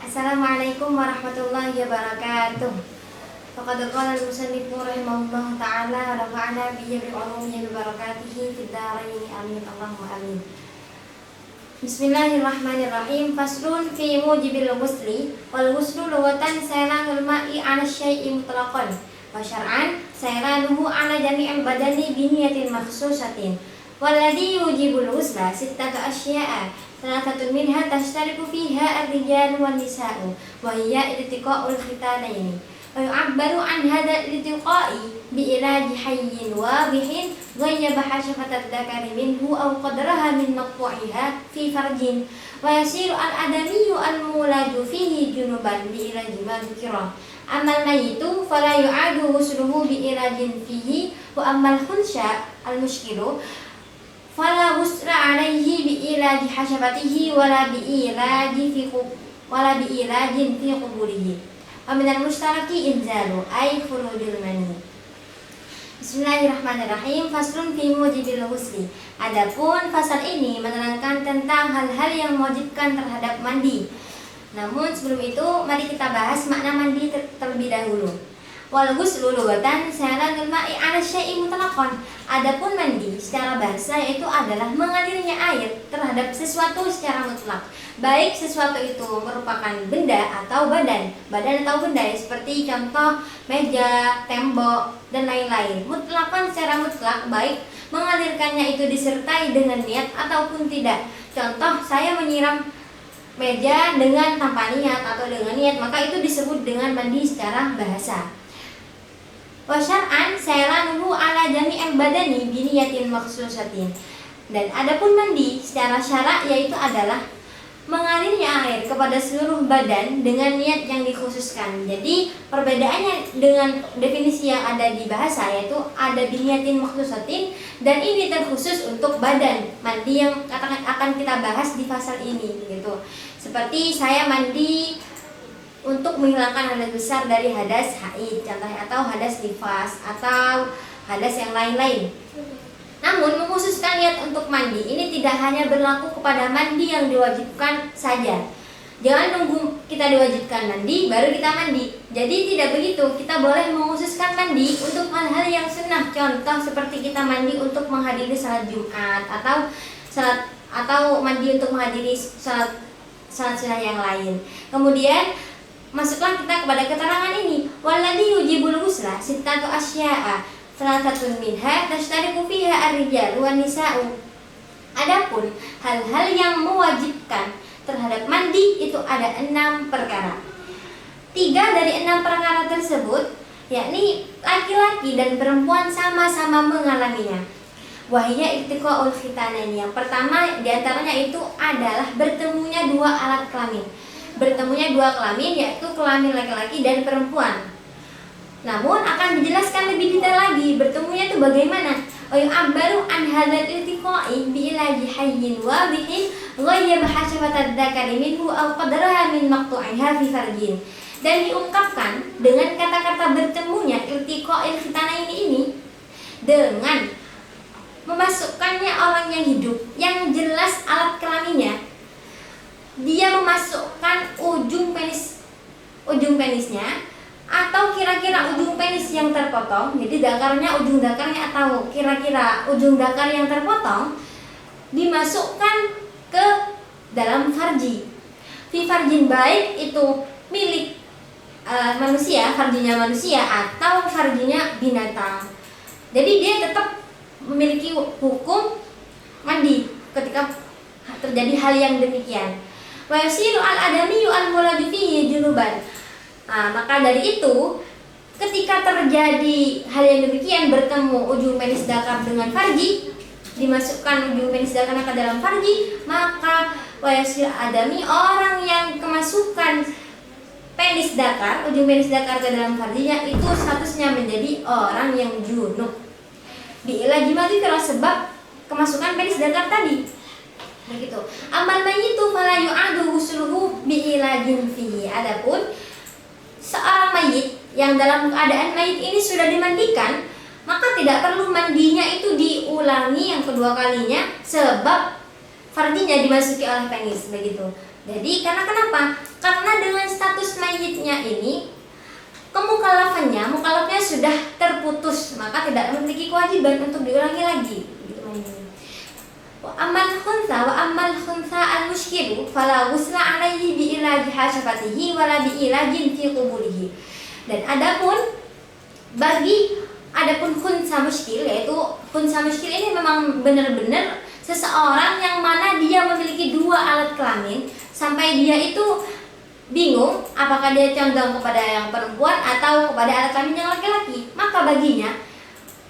Assalamualaikum warahmatullahi wabarakatuh. Faqad qala al-musannif rahimahullah ta'ala rafa'ana bihi bi'ulumihi wa barakatihi fid dharain amin Allahumma amin. Bismillahirrahmanirrahim. Faslun fi mujibil ghusli wal ghuslu lughatan sayranul ma'i 'ala syai'i mutlaqan wa syar'an sayranuhu 'ala jami'il badani bi niyatin makhsusatin. Walladhi yujibul ghusla sittatu asya'a salasatun minha tashtariku fiha ar-rijalu wan nisa'u wa hiya iltiqa'ul khitanaini wa yu'abbaru an hadha iltiqa'i bi ilaji hayyin wadihin ghayyaba hashafatat dzakari minhu aw qadraha min maqtu'iha fi farjin wa yasiru al-adamiyyu al-mulaju fihi junuban bi ilaji ma dzukira amal mayitu fala yu'adu ghusluhu bi ilajin fihi wa amal khunsha al-mushkilu fala ghusla alaihi bi ilaji hasyafatihi wala bi ilajin fi quburihi wa minal mustaraki inzalu ay khurujul mani. Bismillahirrahmanirrahim. Faslun fi mujibil ghusli. Adapun fasal ini menerangkan tentang hal-hal yang mewajibkan terhadap mandi. Namun sebelum itu mari kita bahas makna mandi terlebih dahulu. Wal ghuslu lughatan sayranul ma'i 'ala syai'i mutlaqan. Adapun mandi secara bahasa yaitu adalah mengalirnya air terhadap sesuatu secara mutlak. Baik sesuatu itu merupakan benda atau badan atau benda seperti contoh meja, tembok dan lain-lain. Mutlaqan secara mutlak baik mengalirkannya itu disertai dengan niat ataupun tidak. Contoh saya menyiram meja dengan tanpa niat atau dengan niat, maka itu disebut dengan mandi secara bahasa. Wa syar'an sayranuhu 'ala jami'il badani bi niyatin makhsusatin. Dan adapun mandi secara syara' yaitu adalah mengalirnya air kepada seluruh badan dengan niat yang dikhususkan. Jadi perbedaannya dengan definisi yang ada di bahasa yaitu ada bi niyatin makhsusatin dan ini terkhusus untuk badan. Mandi yang akan kita bahas di pasal ini gitu. Seperti saya mandi untuk menghilangkan hadas besar dari hadas haid contohnya, atau hadas nifas atau hadas yang lain-lain. Namun mengkhususkan niat untuk mandi ini tidak hanya berlaku kepada mandi yang diwajibkan saja. Jangan nunggu kita diwajibkan mandi baru kita mandi. Jadi tidak begitu, kita boleh mengkhususkan mandi untuk hal-hal yang sunnah. Contoh seperti kita mandi untuk menghadiri salat Jumat atau mandi untuk menghadiri salat sunnah yang lain. Kemudian masuklah kita kepada keterangan ini. Walladhi yujibul ghusla sittatu asya'a salasatun minha tashtariku fiha ar-rijalu wan nisa'u. Adapun hal-hal yang mewajibkan terhadap mandi itu ada 6 perkara. 3 dari 6 perkara tersebut yakni laki-laki dan perempuan sama-sama mengalaminya. Wahia iltiqa'ul khitanaini. Yang pertama diantaranya itu adalah bertemunya 2 alat kelamin. Bertemunya 2 kelamin yaitu kelamin laki-laki dan perempuan. Namun akan dijelaskan lebih detail lagi bertemunya itu bagaimana. Wa yu'abbaru an hadzal iltiqa'i bi ilaji hayyin wadihin ghayyaba hashafatad dzakari minhu aw qadraha min maqtu'iha fi farjin. Dan diungkapkan dengan kata-kata bertemunya iltiqa'il khitanaini ini dengan memasukkannya orang yang hidup yang jelas alat kelaminnya. Dia memasukkan ujung penisnya atau kira-kira ujung penis yang terpotong. Jadi ujung dakarnya atau kira-kira ujung dakar yang terpotong dimasukkan ke dalam farji. Fi farjin baik itu milik manusia, farjinya manusia atau farjinya binatang. Jadi dia tetap memiliki hukum mandi ketika terjadi hal yang demikian. Wa yasiru al-adamiyyu al-mulaju fihi junuban. Maka dari itu ketika terjadi hal yang demikian bertemu ujung penis dakar dengan farji, dimasukkan ujung penis dakarnya ke dalam farji, maka wa yasiru adami orang yang kemasukan penis dakar, ujung penis dakar ke dalam farjinya itu statusnya menjadi orang yang junub. Bi'ilaji madzikra sebab kemasukan penis dakar tadi. Begitu. Amal mayyitu fala yu'adu ghusluhu bi'ilajin fihi. Adapun seorang mayit yang dalam keadaan mayit ini sudah dimandikan, maka tidak perlu mandinya itu diulangi yang kedua kalinya sebab farjinya dimasuki oleh penis begitu. Jadi karena kenapa? Karena dengan kewajiban untuk diulangi lagi. Gitu mandinya. Wa ammal khunsa al muskilu fala ghusla alaihi bi ilaji hasyafatihi wala bi ilajin fi qubulihi. Dan adapun khunsa muskil, yaitu khunsa muskil ini memang benar-benar seseorang yang mana dia memiliki dua alat kelamin sampai dia itu bingung apakah dia condong kepada yang perempuan atau kepada alat kelamin yang laki-laki, maka baginya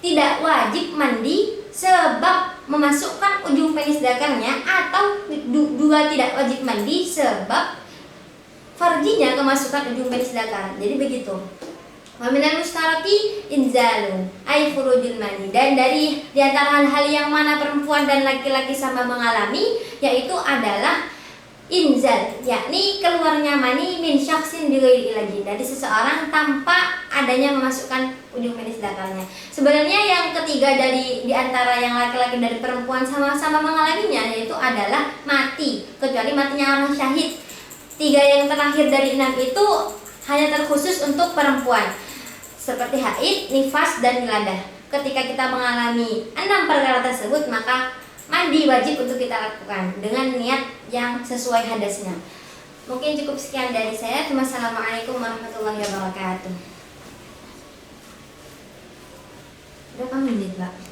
tidak wajib mandi sebab memasukkan ujung penis dakarnya, atau dua tidak wajib mandi sebab farjinya kemasukan ujung penis dakar. Jadi begitu. Wa minal mustarati inzalun ay furujul mani, dan di antara hal-hal yang mana perempuan dan laki-laki sama mengalami yaitu adalah inzal, yakni keluarnya mani min syaksin bighairi ilajin, dari seseorang tanpa adanya memasukkan ujung penis dakarnya. Sebenarnya yang ketiga di antara yang laki-laki dari perempuan sama-sama mengalaminya yaitu adalah mati, kecuali matinya orang syahid. 3 yang terakhir dari 6 itu hanya terkhusus untuk perempuan, seperti haid, nifas, dan wiladah. Ketika kita mengalami 6 perkara tersebut, maka mandi wajib untuk kita lakukan dengan niat yang sesuai hadasnya. Mungkin cukup sekian dari saya. Wassalamualaikum warahmatullahi wabarakatuh. Berapa menit, Pak?